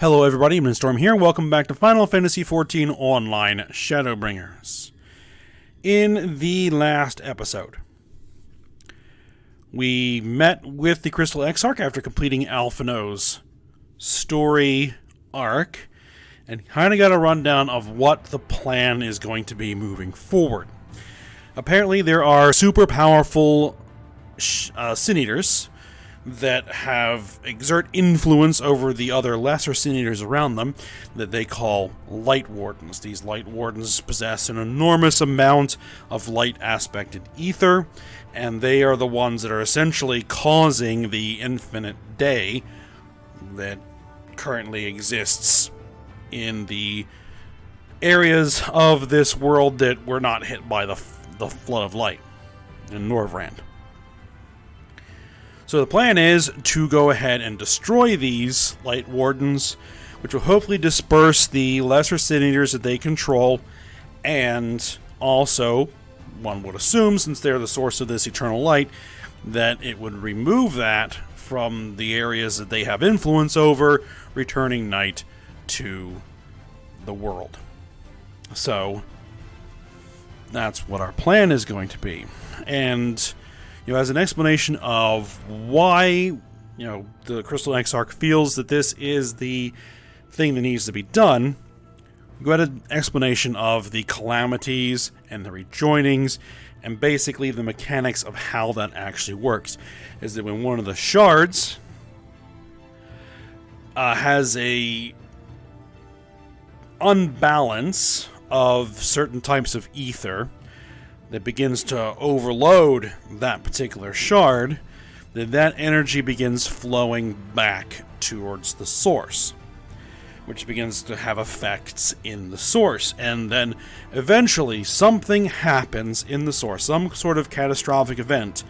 Hello everybody, I'm Storm here, and welcome back to Final Fantasy XIV Online Shadowbringers. In the last episode, we met with the Crystal Exarch after completing Alphino's story arc, and kind of got a rundown of what the plan is going to be moving forward. Apparently there are super powerful Sin Eaters that exert influence over the other lesser Sin Eaters around them that they call Light Wardens. These Light Wardens possess an enormous amount of light aspected ether, and they are the ones that are essentially causing the infinite day that currently exists in the areas of this world that were not hit by the flood of light in Norvrand. So the plan is to go ahead and destroy these Light Wardens, which will hopefully disperse the lesser Sin Eaters that they control, and also, one would assume, since they're the source of this eternal light, that it would remove that from the areas that they have influence over, returning night to the world. So, that's what our plan is going to be. And as an explanation of why, the Crystal Exarch feels that this is the thing that needs to be done, we got an explanation of the calamities and the rejoinings, and basically the mechanics of how that actually works. Is that when one of the shards has a unbalance of certain types of ether that begins to overload that particular shard, then that energy begins flowing back towards the source, which begins to have effects in the source. And then eventually something happens in the source, some sort of catastrophic event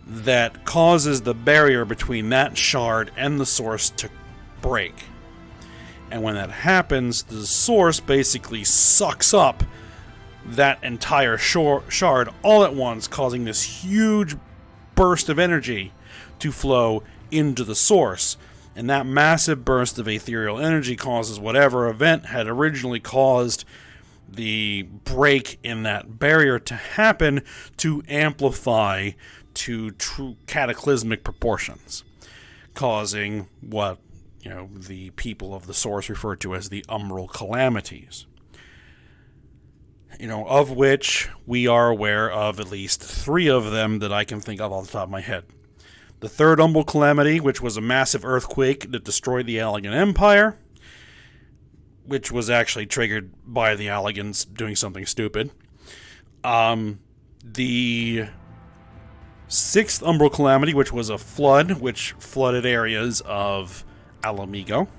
that causes the barrier between that shard and the source to break. And when that happens, the source basically sucks up that entire shard all at once, causing this huge burst of energy to flow into the source. And that massive burst of ethereal energy causes whatever event had originally caused the break in that barrier to happen to amplify to true cataclysmic proportions, causing what the people of the source refer to as the umbral calamities. Of which we are aware of at least 3 of them that I can think of off the top of my head. The third umbral calamity, which was a massive earthquake that destroyed the Allegan Empire, which was actually triggered by the Allegans doing something stupid. The 6th umbral calamity, which was a flood, which flooded areas of Alamigo.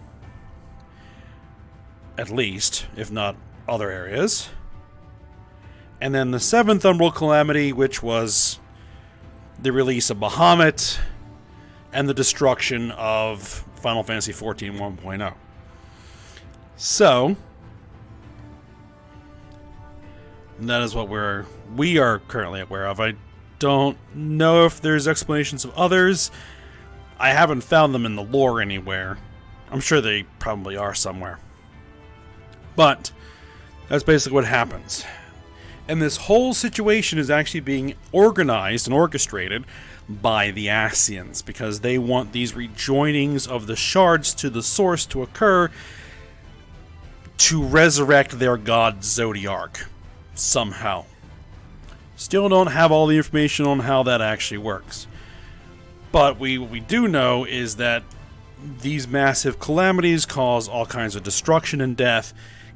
At least, if not other areas. And then the 7th umbral calamity, which was the release of Bahamut and the destruction of Final Fantasy XIV 1.0. So, that is what we are currently aware of. I don't know if there's explanations of others. I haven't found them in the lore anywhere. I'm sure they probably are somewhere. But that's basically what happens. And this whole situation is actually being organized and orchestrated by the Ascians, because they want these rejoinings of the shards to the source to occur to resurrect their god Zodiark somehow. Still don't have all the information on how that actually works. But what we do know is that these massive calamities cause all kinds of destruction and death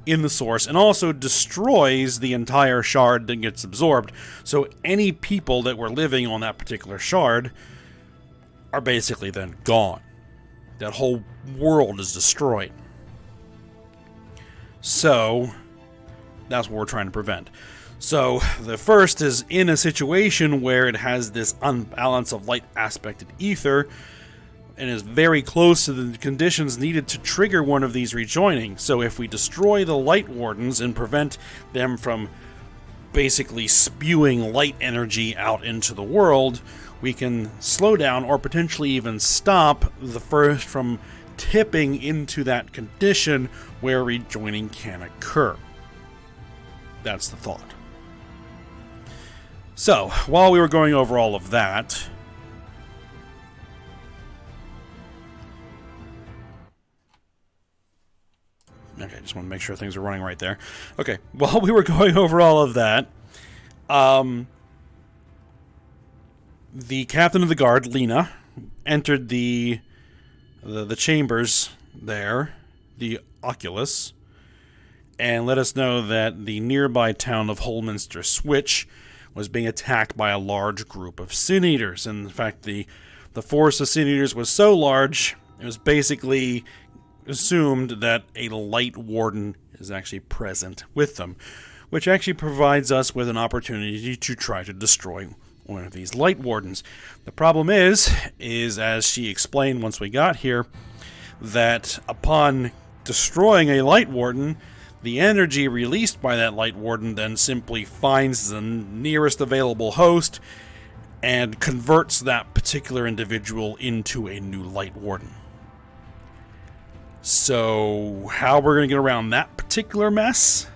in the source, and also destroys the entire shard that gets absorbed. So any people that were living on that particular shard are basically then gone. That whole world is destroyed. So that's what we're trying to prevent. So the first is in a situation where it has this unbalance of light aspected ether, and is very close to the conditions needed to trigger one of these rejoining. So if we destroy the Light Wardens and prevent them from basically spewing light energy out into the world, we can slow down or potentially even stop the first from tipping into that condition where rejoining can occur. That's the thought. So, while we were going over all of that, okay, just want to make sure things are running right there. Okay, while we were going over all of that, the captain of the guard, Lena, entered the chambers there, the Oculus, and let us know that the nearby town of Holminster Switch was being attacked by a large group of Sin Eaters. And in fact, the force of Sin Eaters was so large, it was basically assumed that a Light Warden is actually present with them, which actually provides us with an opportunity to try to destroy one of these Light Wardens. The problem is as she explained once we got here, that upon destroying a Light Warden, the energy released by that Light Warden then simply finds the nearest available host and converts that particular individual into a new Light Warden. So, how we're going to get around that particular mess?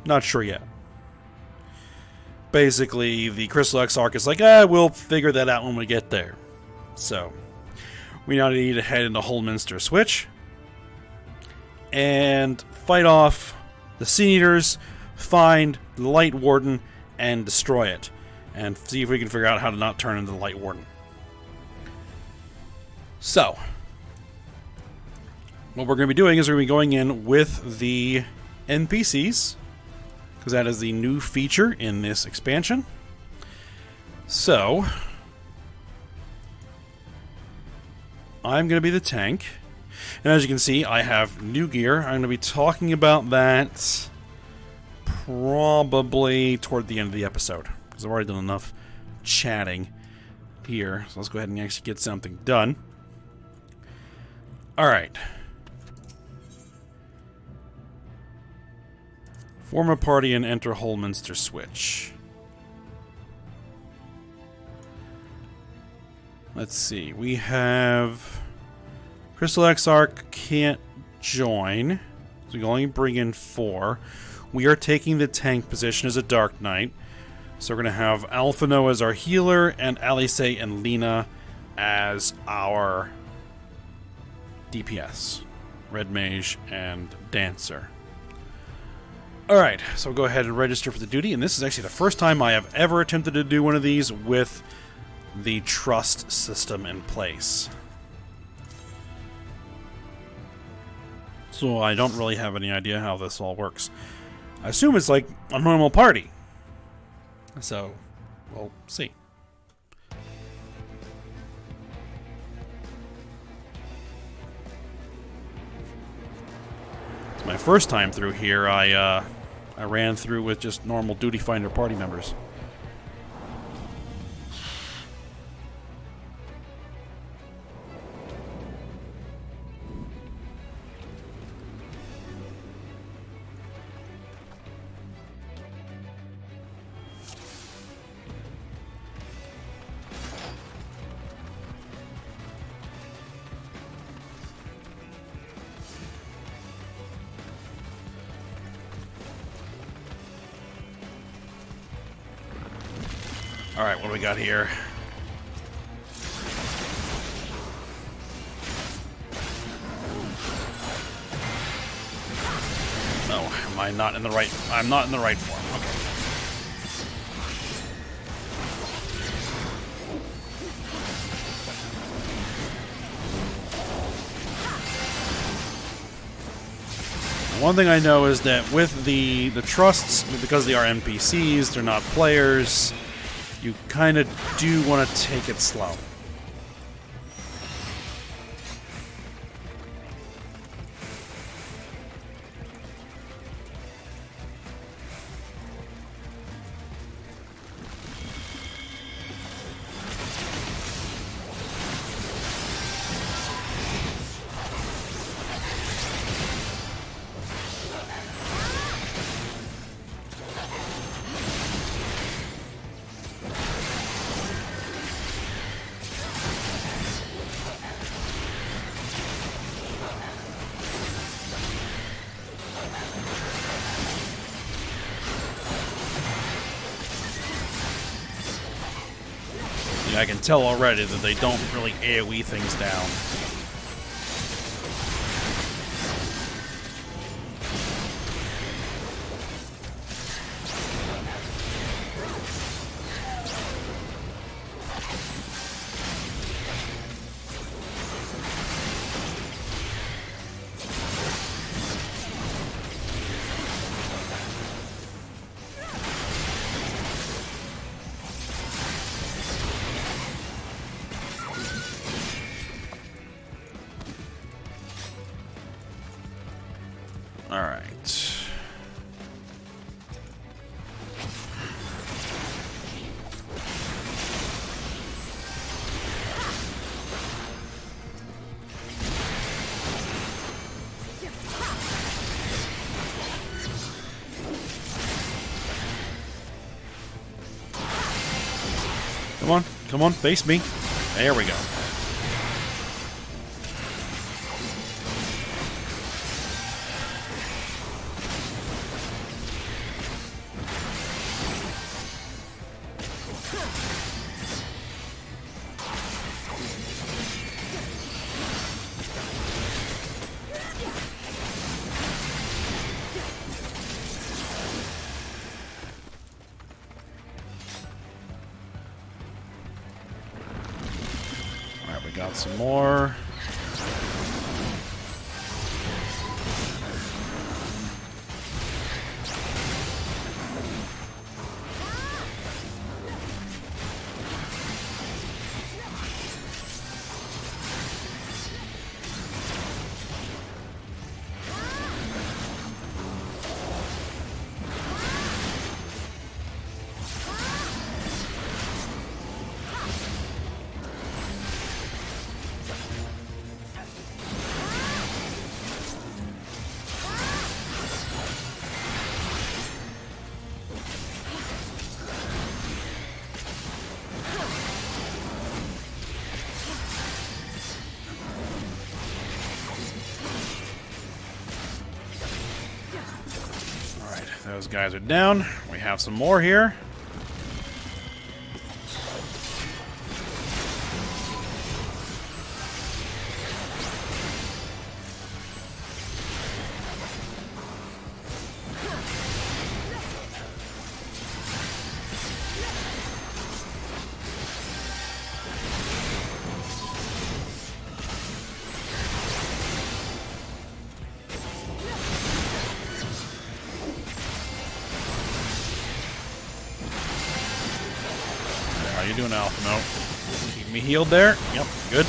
Not sure yet. Basically, the Crystal Exarch is like, we'll figure that out when we get there. So, we now need to head into Holminster Switch and fight off the Sin Eaters, find the Light Warden, and destroy it. And see if we can figure out how to not turn into the Light Warden. So, what we're going to be doing is we're going to be going in with the NPCs, because that is the new feature in this expansion. So, I'm going to be the tank. And as you can see, I have new gear. I'm going to be talking about that probably toward the end of the episode, because I've already done enough chatting here. So let's go ahead and actually get something done. Alright. Form a party and enter Holminster Switch. Let's see. We have Crystal Exarch can't join, so we can only bring in 4. We are taking the tank position as a Dark Knight. So we're going to have Alphino as our healer, and Alice and Lena as our DPS. Red Mage and Dancer. Alright, so we'll go ahead and register for the duty, and this is actually the first time I have ever attempted to do one of these with the trust system in place. So I don't really have any idea how this all works. I assume it's like a normal party. So, we'll see. It's my first time through here. I ran through with just normal Duty Finder party members. Alright, what do we got here? No, am I not in the right... I'm not in the right form. Okay. One thing I know is that with the trusts, because they are NPCs, they're not players, you kind of do want to take it slow. I can tell already that they don't really AoE things down. Alright. Come on, face me. There we go. Got some more. Those guys are down. We have some more here. How you doing, Alpha? No. Keep me healed there. Yep, good.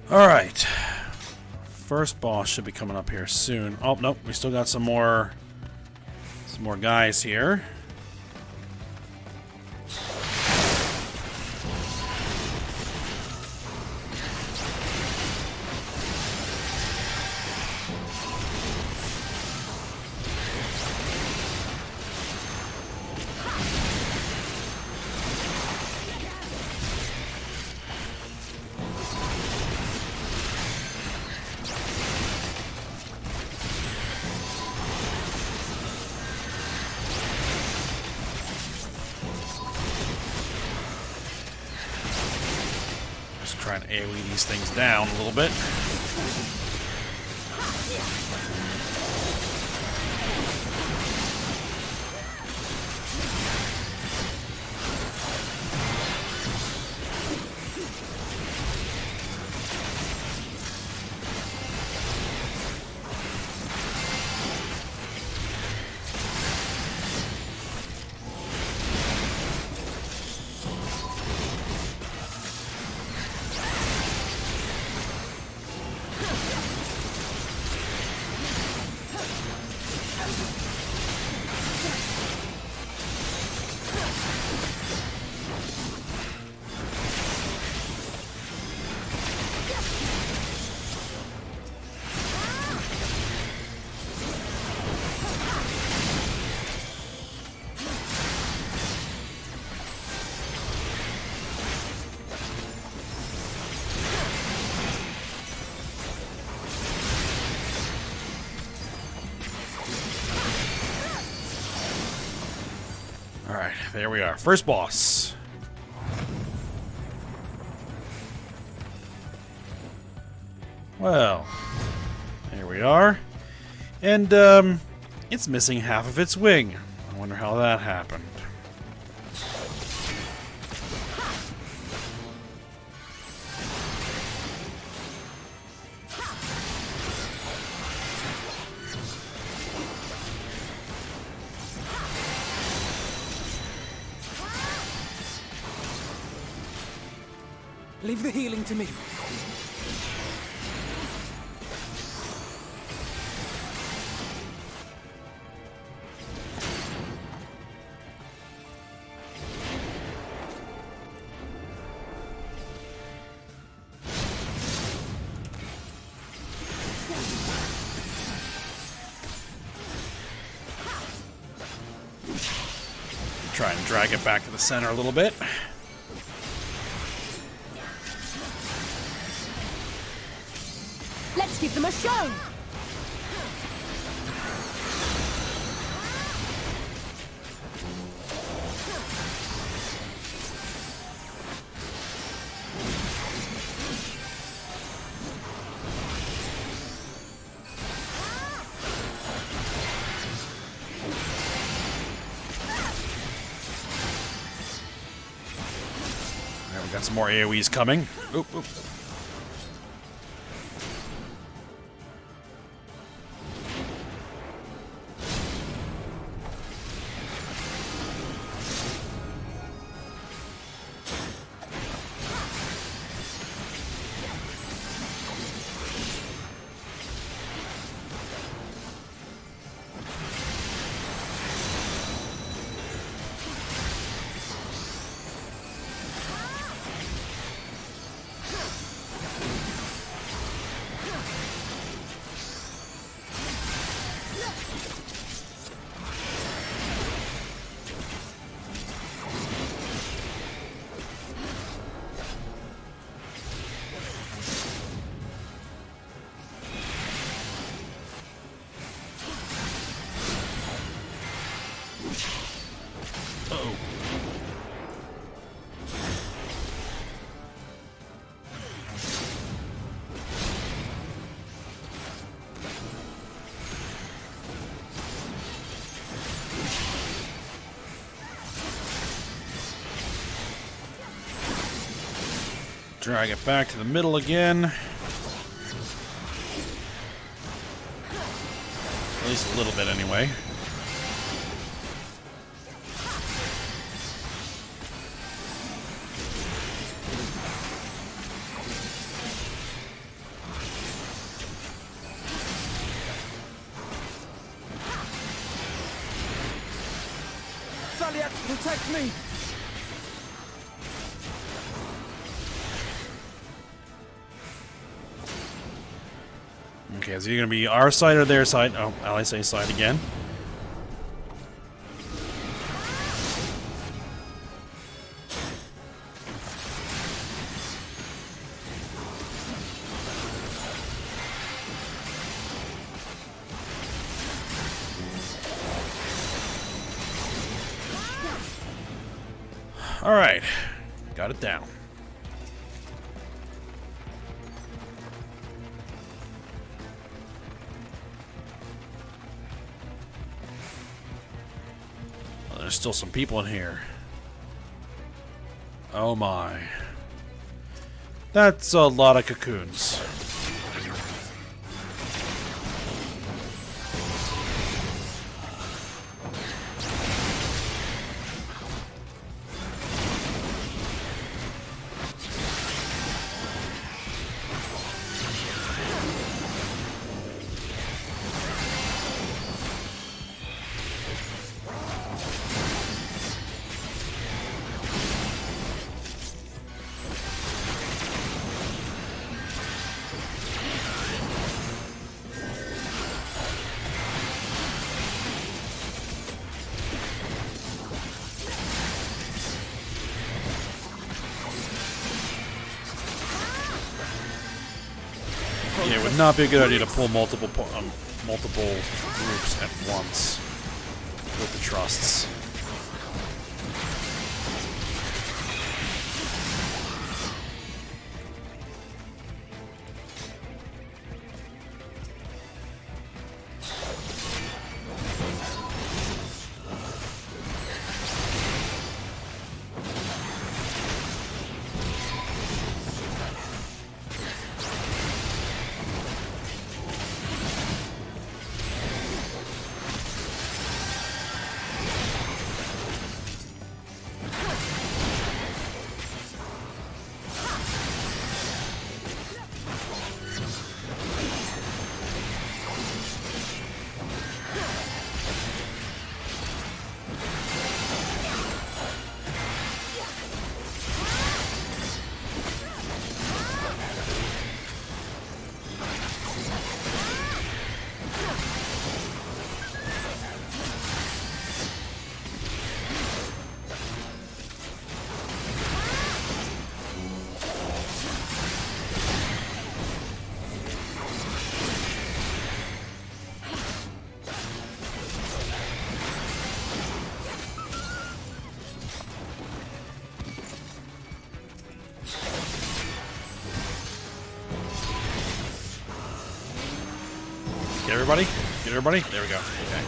Alright. First boss should be coming up here soon. Oh, nope. We still got some more guys here. Trying to AoE these things down a little bit. there we are. First boss. Well, there we are. And, it's missing half of its wing. I wonder how that happened. Leave the healing to me. Try and drag it back to the center a little bit. Let's give them a show! There, we got some more AoEs coming. Oop, oop. Uh-oh. Drag it back to the middle again. At least a little bit anyway. Valiant, protect me! Okay, is he gonna be our side or their side? Oh, I say side again. All right, got it down. Well, there's still some people in here. Oh my. That's a lot of cocoons. Yeah, it would not be a good idea to pull multiple groups at once with the trusts. Get everybody? Get everybody? There we go. Okay.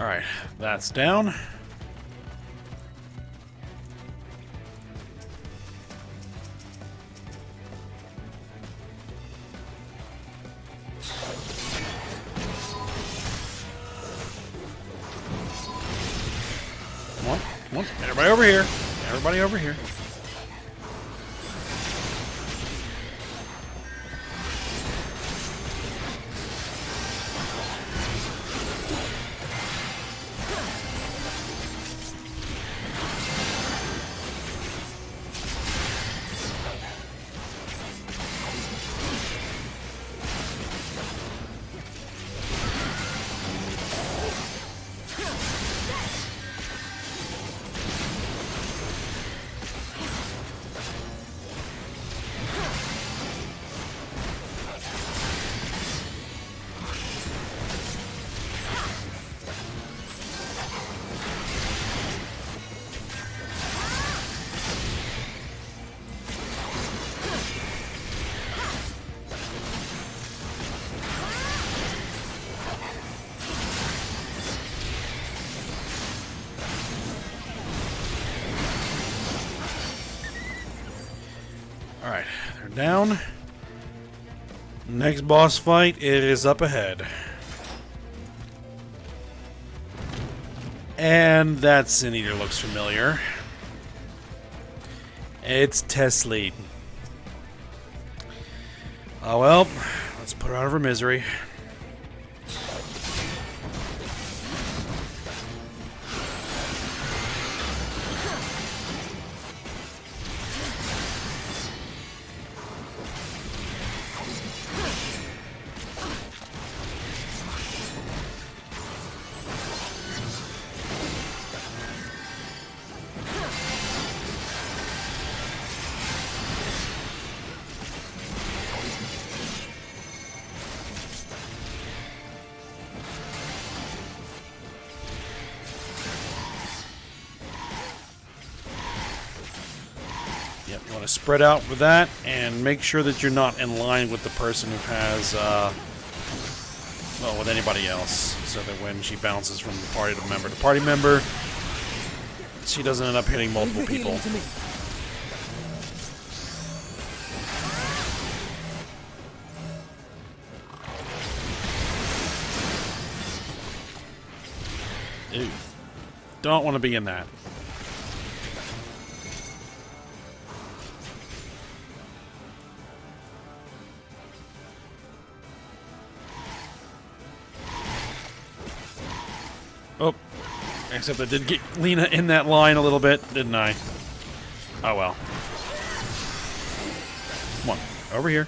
Alright, that's down. Come on, come on. Everybody over here. Everybody over here. Alright, they're down. Next boss fight, it is up ahead. And that Sin Eater looks familiar. It's Teslead. Oh well, let's put her out of her misery. Yep, you want to spread out with that, and make sure that you're not in line with the person who has, well, with anybody else, so that when she bounces from party to party member, she doesn't end up hitting multiple people. Ew. Don't want to be in that. Oh, except I did get Lena in that line a little bit, didn't I? Oh well. Come on, over here.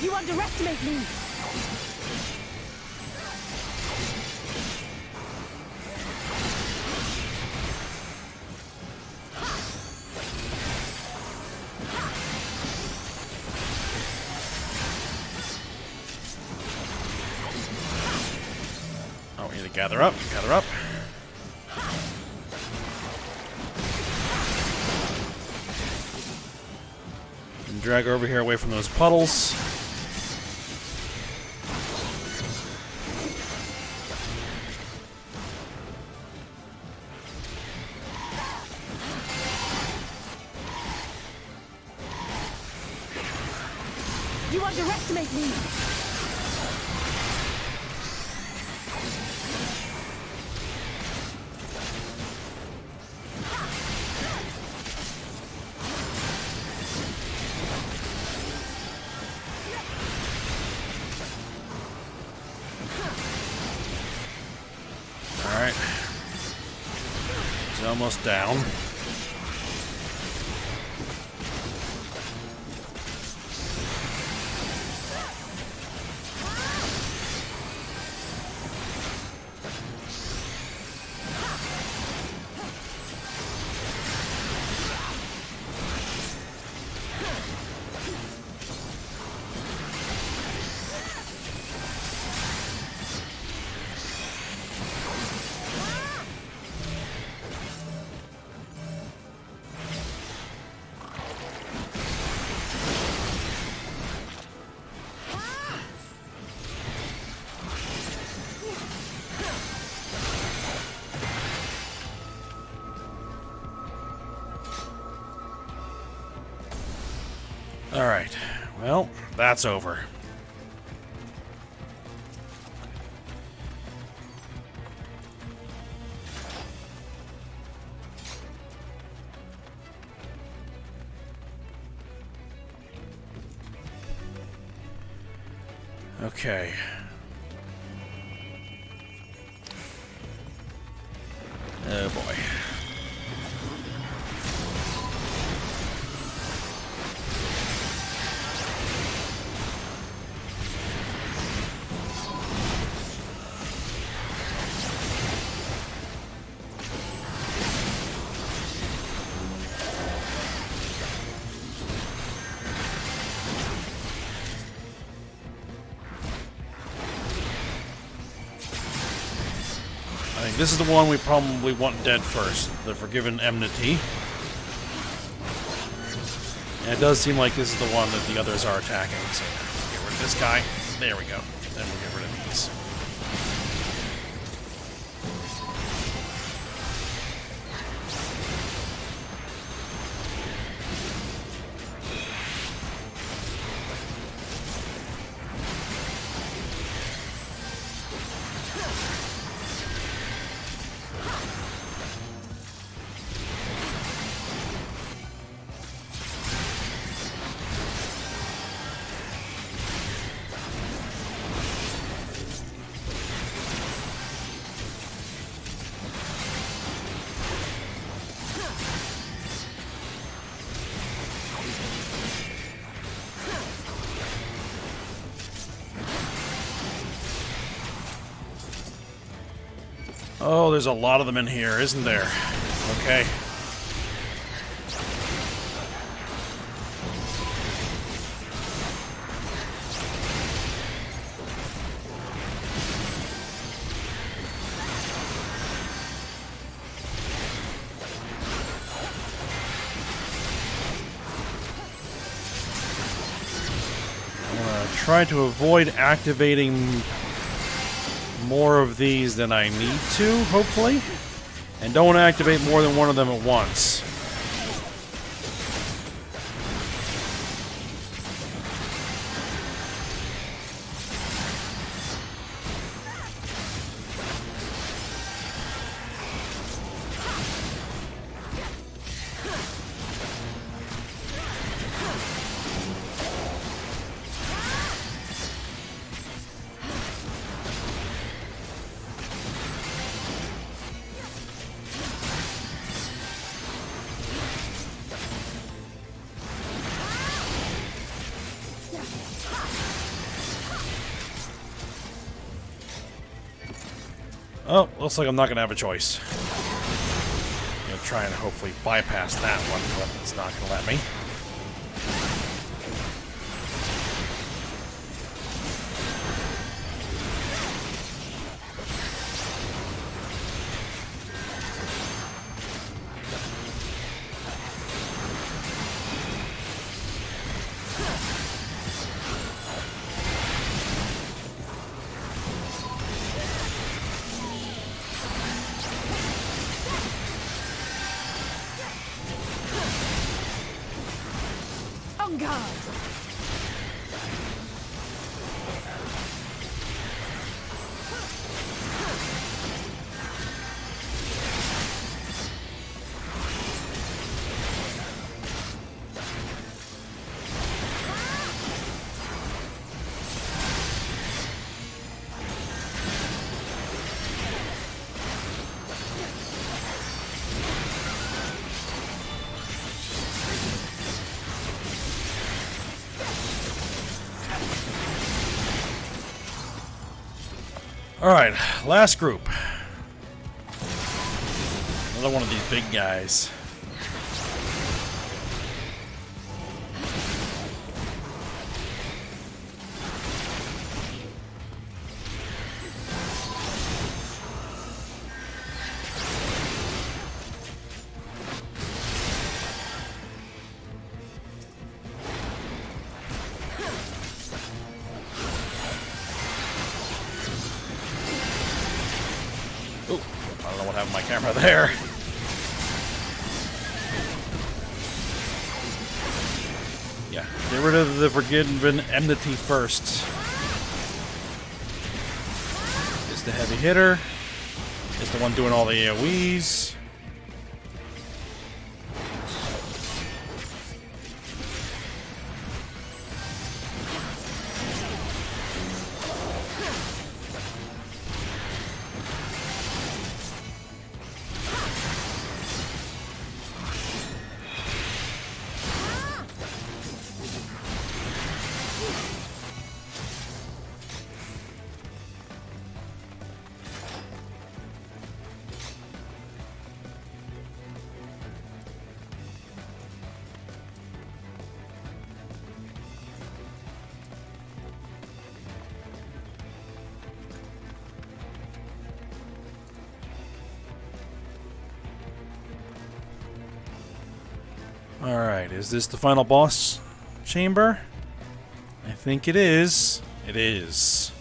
You underestimate me! Oh, we need to gather up, gather up. And drag her over here away from those puddles. You underestimate me! Alright. He's almost down. Alright, well, that's over. Okay. Oh boy. I think this is the one we probably want dead first, the Forgiven Enmity. And it does seem like this is the one that the others are attacking, so get rid of this guy. There we go. Then we'll get rid of these. Oh, there's a lot of them in here, isn't there? Okay. I'm gonna try to avoid activating more of these than I need to, hopefully. And don't want to activate more than one of them at once. Oh, looks like I'm not going to have a choice. I'm going to try and hopefully bypass that one, but it's not going to let me. Vanguard! Alright, last group. Another one of these big guys. Ooh, I don't know what happened to my camera there. Yeah, get rid of the Forgiven Enmity first. It's the heavy hitter. It's the one doing all the AoEs. Alright, is this the final boss chamber? I think it is. It is.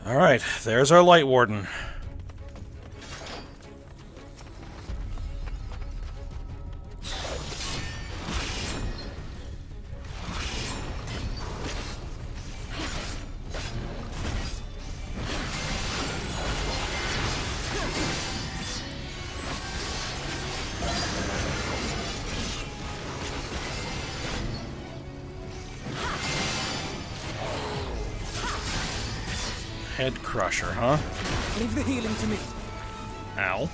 Alright, there's our Light Warden. Head crusher, huh? Leave the healing to me. Ow.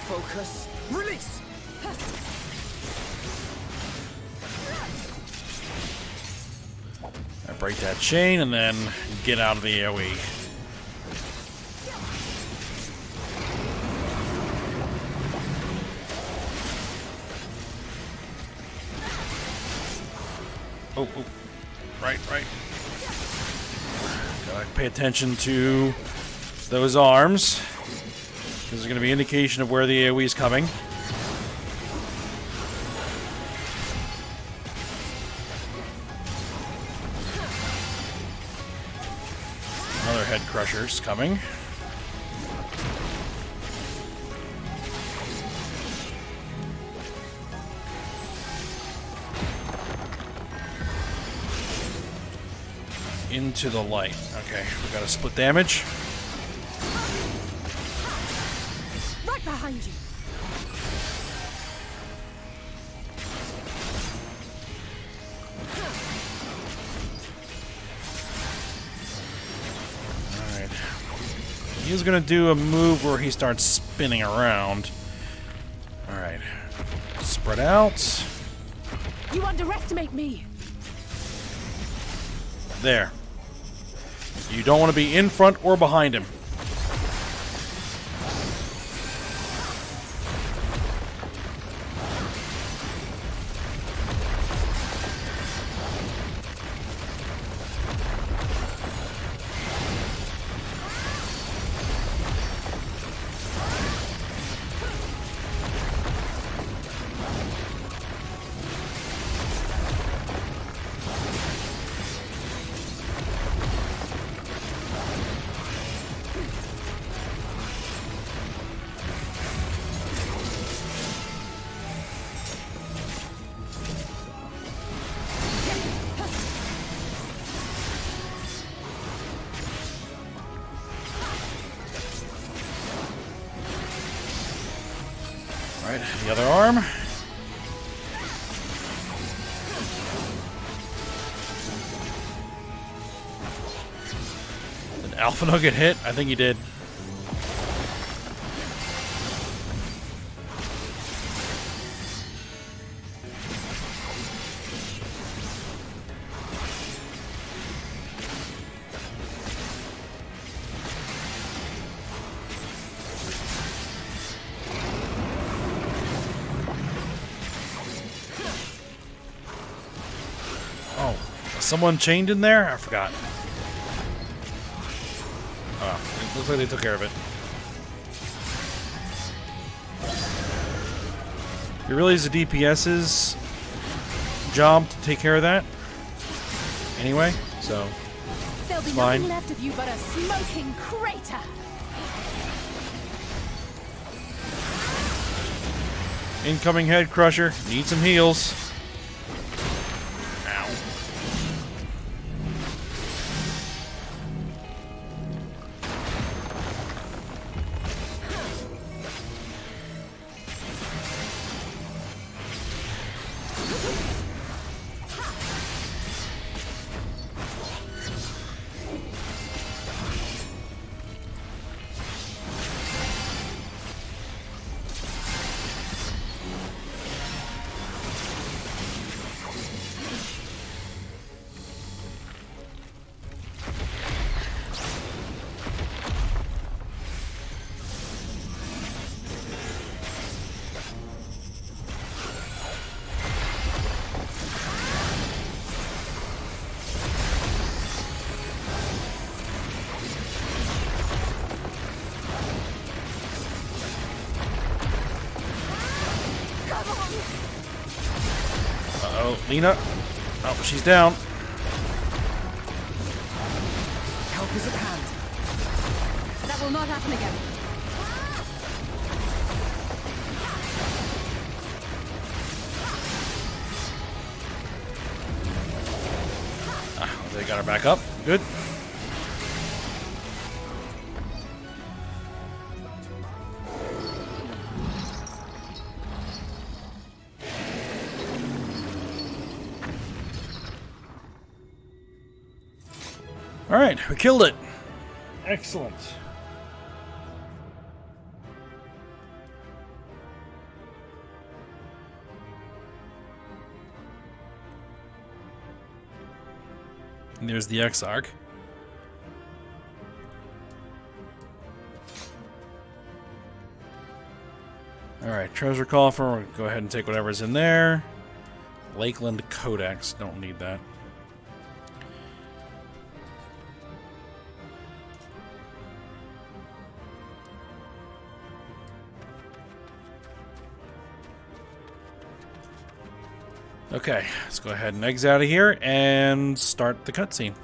Focus. Release. Break that chain and then get out of the AoE. Oh, oh. Right. Gotta pay attention to those arms. There's going to be indication of where the AoE is coming. Another head crusher's coming. Into the light. Okay, we got a split damage. Right behind you. Alright. He's gonna do a move where he starts spinning around. Alright. Spread out. You underestimate me. There. You don't want to be in front or behind him. Alright, the other arm. Did Alphinaud get hit? I think he did. Oh, is someone chained in there? I forgot. Oh, it looks like they took care of it. It really is a DPS's job to take care of that. Anyway, so There'll be fine. nothing left of you but a smoking crater. Incoming head crusher. Need some heals. Ow. Uh-oh, Lena. Oh, she's down. Help is at hand. That will not happen again. They got her back up. Good. All right, we killed it. Excellent. And there's the Exarch. Alright, treasure coffer. We'll go ahead and take whatever's in there. Lakeland Codex. Don't need that. Okay, let's go ahead and exit out of here and start the cutscene.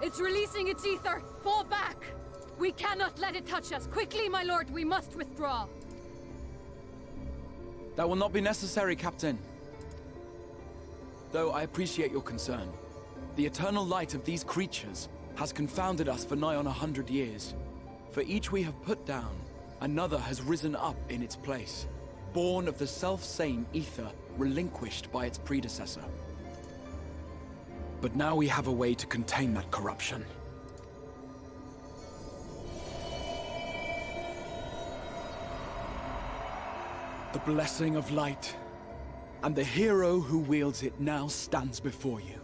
It's releasing its ether. Fall back. We cannot let it touch us. Quickly, my lord, we must withdraw. That will not be necessary, Captain. Though I appreciate your concern. The eternal light of these creatures has confounded us for nigh on 100 years. For each we have put down, another has risen up in its place, born of the self-same ether relinquished by its predecessor. But now we have a way to contain that corruption. The blessing of light, and the hero who wields it now stands before you.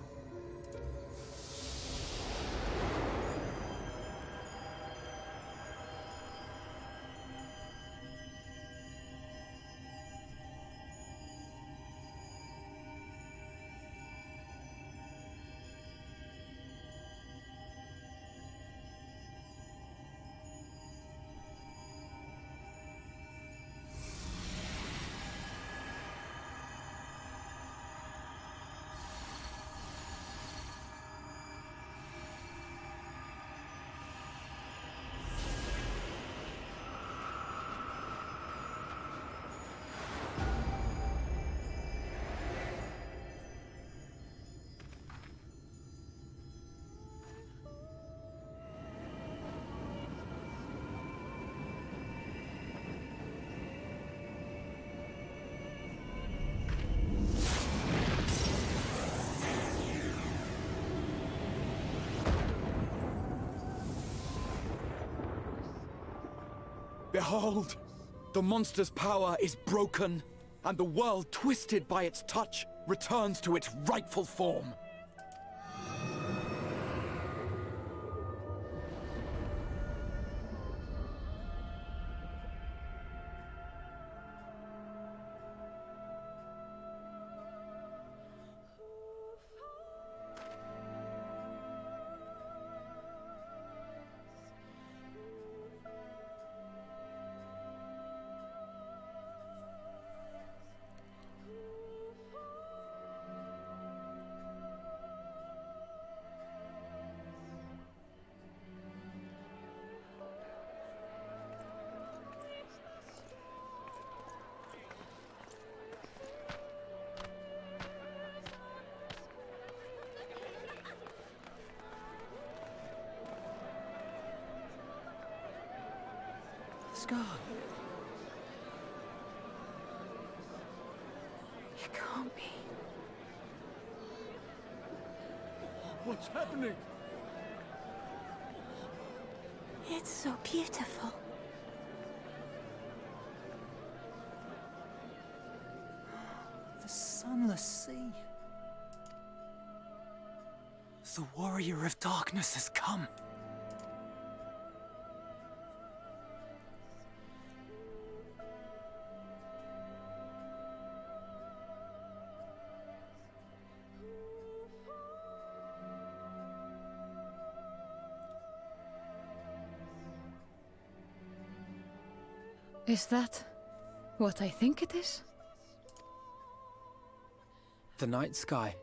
Behold! The monster's power is broken, and the world, twisted by its touch, returns to its rightful form. Scar. It can't be. What's happening? It's so beautiful. The sunless sea. The warrior of darkness has come. Is that what I think it is? The night sky.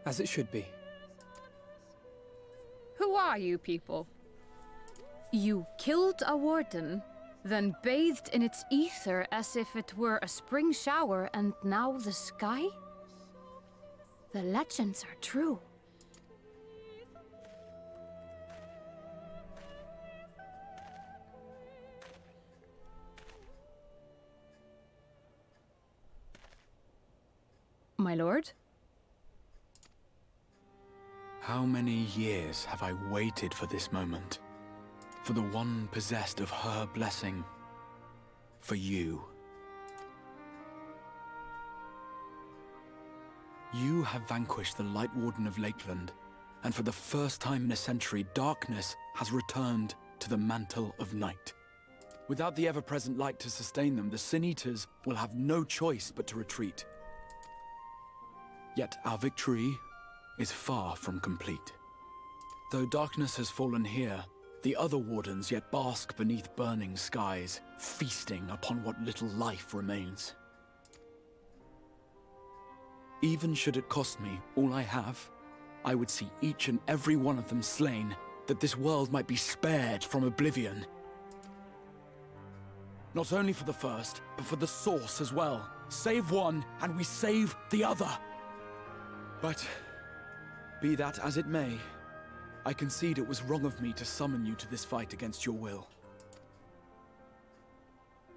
As it should be. Who are you people? You killed a warden, then bathed in its ether as if it were a spring shower, and now the sky? The legends are true. My lord? How many years have I waited for this moment? For the one possessed of her blessing. For you. You have vanquished the Light Warden of Lakeland, and for the first time in a century, darkness has returned to the mantle of night. Without the ever-present light to sustain them, the Sin Eaters will have no choice but to retreat. Yet our victory is far from complete. Though darkness has fallen here, the other wardens yet bask beneath burning skies, feasting upon what little life remains. Even should it cost me all I have, I would see each and every one of them slain, that this world might be spared from oblivion. Not only for the first, but for the source as well. Save one, and we save the other. But, be that as it may, I concede it was wrong of me to summon you to this fight against your will.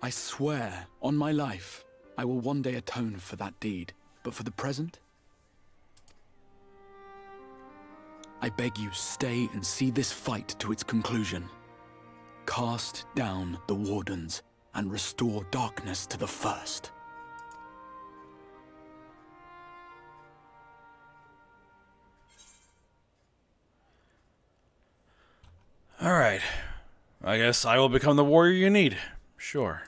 I swear, on my life, I will one day atone for that deed, but for the present, I beg you stay and see this fight to its conclusion. Cast down the wardens and restore darkness to the first. Alright. I guess I will become the warrior you need. Sure.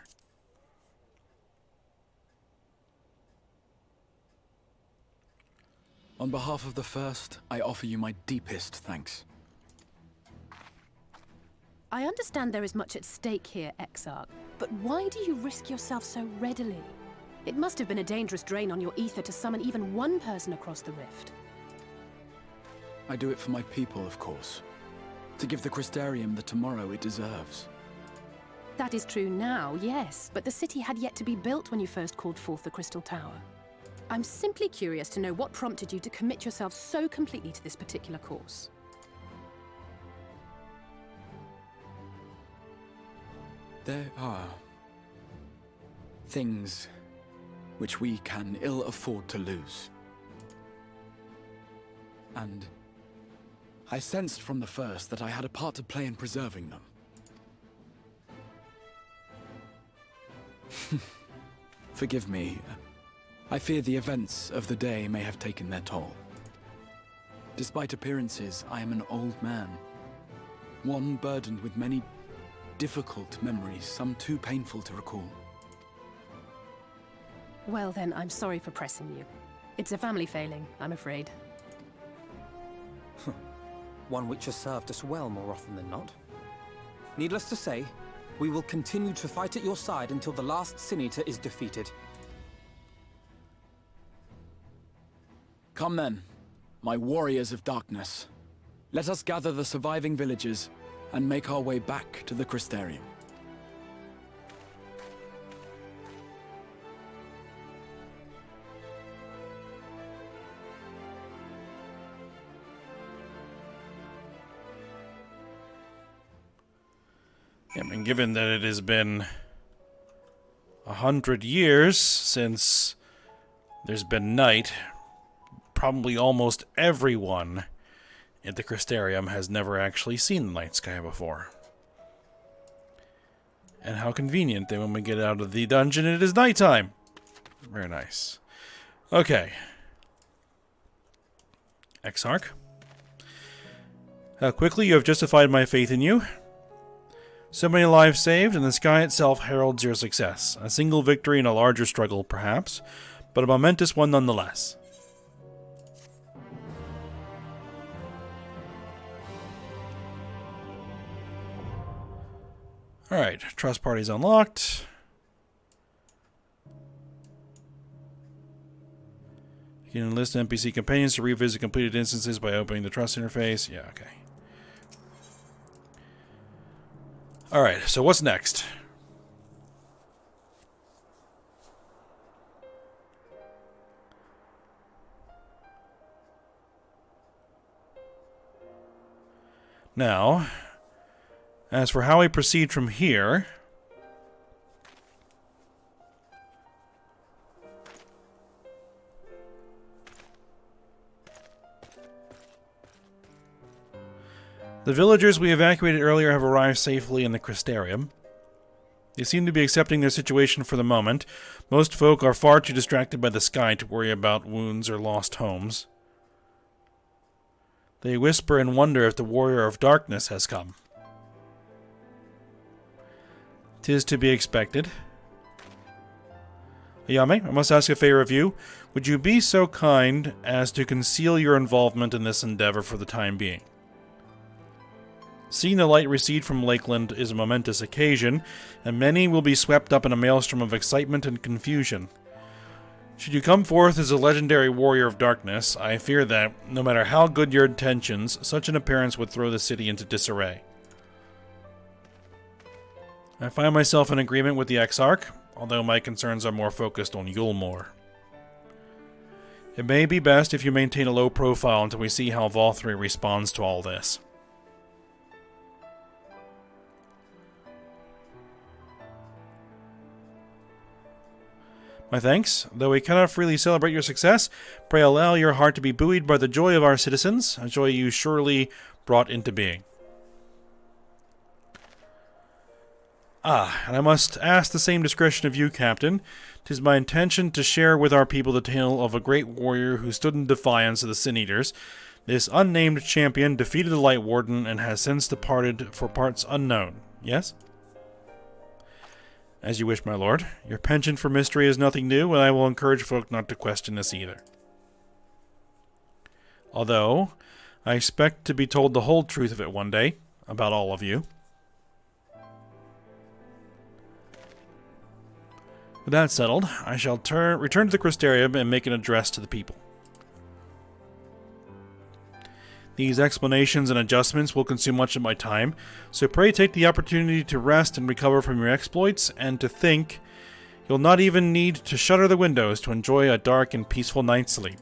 On behalf of the first, I offer you my deepest thanks. I understand there is much at stake here, Exarch, but why do you risk yourself so readily? It must have been a dangerous drain on your ether to summon even one person across the rift. I do it for my people, of course. To give the Crystarium the tomorrow it deserves. That is true now, yes, but the city had yet to be built when you first called forth the Crystal Tower. I'm simply curious to know what prompted you to commit yourself so completely to this particular course. There are things which we can ill afford to lose. And I sensed from the first that I had a part to play in preserving them. Forgive me. I fear the events of the day may have taken their toll. Despite appearances, I am an old man. One burdened with many difficult memories, some too painful to recall. Well then, I'm sorry for pressing you. It's a family failing, I'm afraid. One which has served us well more often than not. Needless to say, we will continue to fight at your side until the last Sin Eater is defeated. Come then, my warriors of darkness. Let us gather the surviving villagers and make our way back to the Crystarium. I mean, given that it has been 100 years since there's been night, probably almost everyone at the Crystarium has never actually seen the night sky before. And how convenient that when we get out of the dungeon it is nighttime. Very nice. Okay. Exarch. How quickly you have justified my faith in you. So many lives saved, and the sky itself heralds your success. A single victory in a larger struggle, perhaps, but a momentous one nonetheless. Alright, trust party's unlocked. You can enlist NPC companions to revisit completed instances by opening the trust interface. Yeah, okay. Alright, so what's next? Now, as for how we proceed from here... The villagers we evacuated earlier have arrived safely in the Crystarium. They seem to be accepting their situation for the moment. Most folk are far too distracted by the sky to worry about wounds or lost homes. They whisper and wonder if the warrior of darkness has come. 'Tis to be expected. Ayame, I must ask a favor of you. Would you be so kind as to conceal your involvement in this endeavor for the time being? Seeing the light recede from Lakeland is a momentous occasion, and many will be swept up in a maelstrom of excitement and confusion. Should you come forth as a legendary warrior of darkness, I fear that, no matter how good your intentions, such an appearance would throw the city into disarray. I find myself in agreement with the Exarch, although my concerns are more focused on Yulmore. It may be best if you maintain a low profile until we see how Valthree responds to all this. My thanks. Though we cannot freely celebrate your success, pray allow your heart to be buoyed by the joy of our citizens, a joy you surely brought into being. And I must ask the same discretion of you, Captain. 'Tis my intention to share with our people the tale of a great warrior who stood in defiance of the Sin Eaters. This unnamed champion defeated the Light Warden and has since departed for parts unknown. Yes? As you wish, my lord. Your penchant for mystery is nothing new, and I will encourage folk not to question this either. Although, I expect to be told the whole truth of it one day, about all of you. With that settled, I shall return to the Crystarium and make an address to the people. These explanations and adjustments will consume much of my time, so pray take the opportunity to rest and recover from your exploits, and to think. You'll not even need to shutter the windows to enjoy a dark and peaceful night's sleep.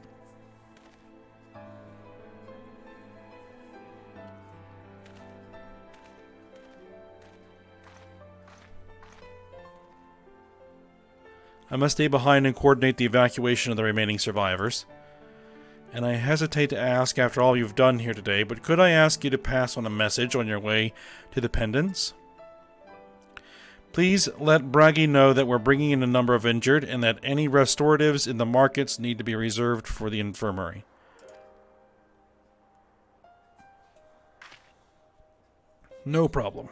I must stay behind and coordinate the evacuation of the remaining survivors. And I hesitate to ask after all you've done here today, but could I ask you to pass on a message on your way to the Pendants? Please let Bragi know that we're bringing in a number of injured and that any restoratives in the markets need to be reserved for the infirmary. No problem.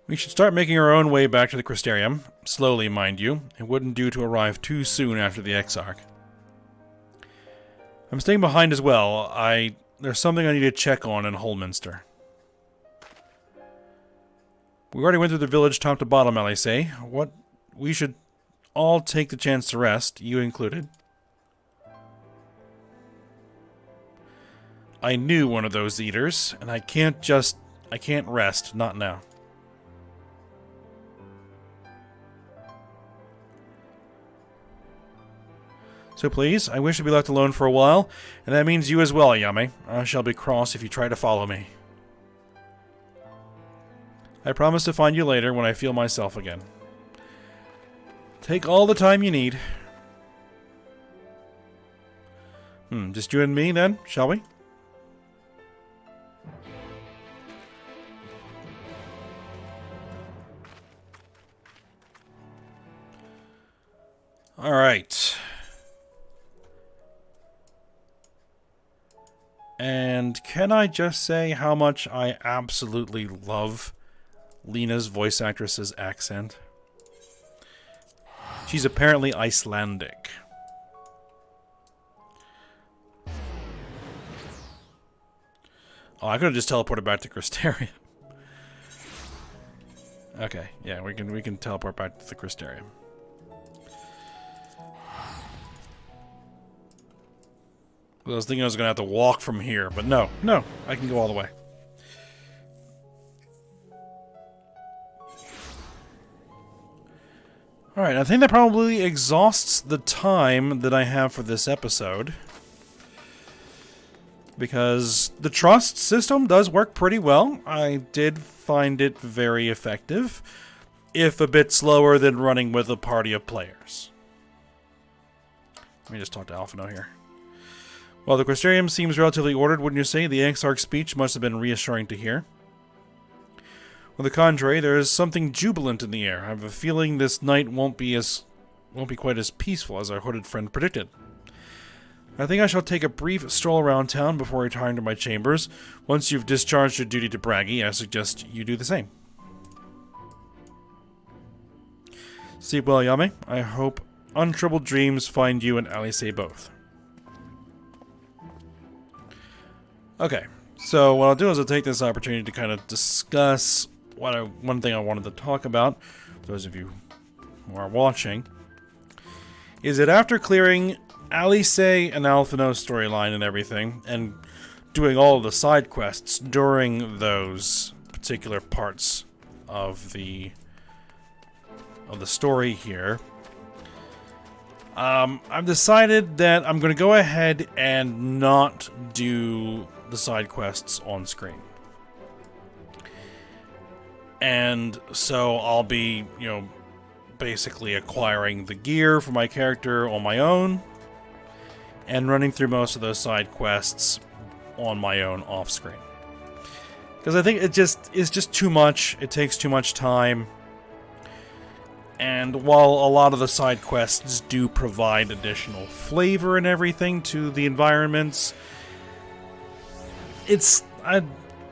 We should start making our own way back to the Crystarium. Slowly, mind you. It wouldn't do to arrive too soon after the Exarch. I'm staying behind as well. There's something I need to check on in Holminster. We already went through the village top to bottom, Alice. We should all take the chance to rest, you included. I knew one of those eaters, and I can't rest, not now. So please, I wish to be left alone for a while, and that means you as well, Yame. I shall be cross if you try to follow me. I promise to find you later when I feel myself again. Take all the time you need. Just you and me then, shall we? All right. And can I just say how much I absolutely love Lena's voice actress's accent? She's apparently Icelandic. Oh, I could have just teleported back to Crystarium. Okay, yeah, we can teleport back to the Crystarium. I was thinking I was going to have to walk from here, but no, I can go all the way. Alright, I think that probably exhausts the time that I have for this episode. Because the trust system does work pretty well. I did find it very effective, if a bit slower than running with a party of players. Let me just talk to Alphino here. While the Crystarium seems relatively ordered, wouldn't you say? The Exarch's speech must have been reassuring to hear. On the contrary, there is something jubilant in the air. I have a feeling this night won't be quite as peaceful as our hooded friend predicted. I think I shall take a brief stroll around town before retiring to my chambers. Once you've discharged your duty to Bragi, I suggest you do the same. Sleep well, Yame. I hope untroubled dreams find you and Alice both. Okay, so what I'll do is I'll take this opportunity to kind of discuss one thing I wanted to talk about, for those of you who are watching, is that after clearing Alice and Alphino's storyline and everything, and doing all of the side quests during those particular parts of the story here, I've decided that I'm going to go ahead and not do the side quests on screen. And so I'll be, basically acquiring the gear for my character on my own and running through most of those side quests on my own off screen. Because I think it's just too much. It takes too much time. And while a lot of the side quests do provide additional flavor and everything to the environments, I'm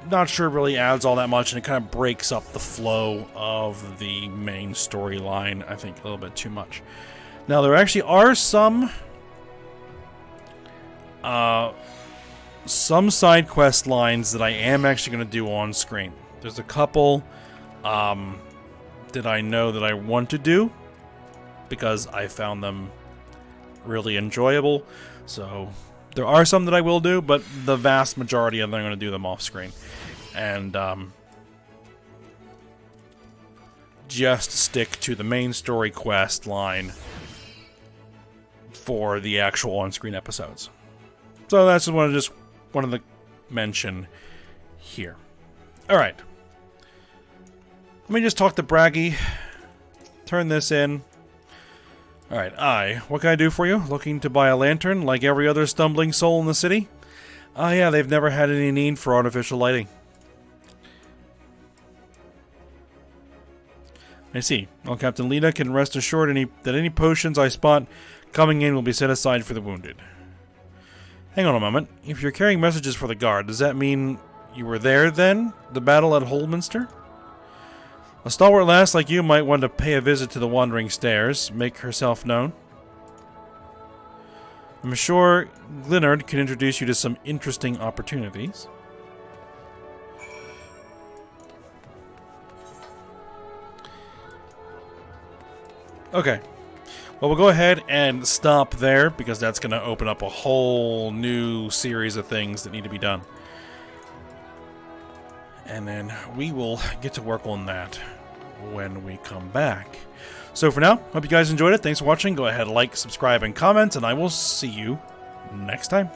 not sure it really adds all that much, and it kind of breaks up the flow of the main storyline, I think, a little bit too much. Now, there actually are some side quest lines that I am actually going to do on screen. There's a couple that I know that I want to do because I found them really enjoyable. So there are some that I will do, but the vast majority of them I'm going to do them off screen. And just stick to the main story quest line for the actual on-screen episodes. So that's what I just wanted to mention here. Alright. Let me just talk to Bragi. Turn this in. Alright, what can I do for you? Looking to buy a lantern like every other stumbling soul in the city? Ah, yeah, they've never had any need for artificial lighting. I see. Well, Captain Lita can rest assured that any potions I spot coming in will be set aside for the wounded. Hang on a moment. If you're carrying messages for the guard, does that mean you were there then? The battle at Holminster? A stalwart lass like you might want to pay a visit to the Wandering Stairs, make herself known. I'm sure Glinard can introduce you to some interesting opportunities. Okay. Well, we'll go ahead and stop there, because that's going to open up a whole new series of things that need to be done. And then we will get to work on that when we come back. So for now, hope you guys enjoyed it. Thanks for watching. Go ahead, like, subscribe, and comment, and I will see you next time.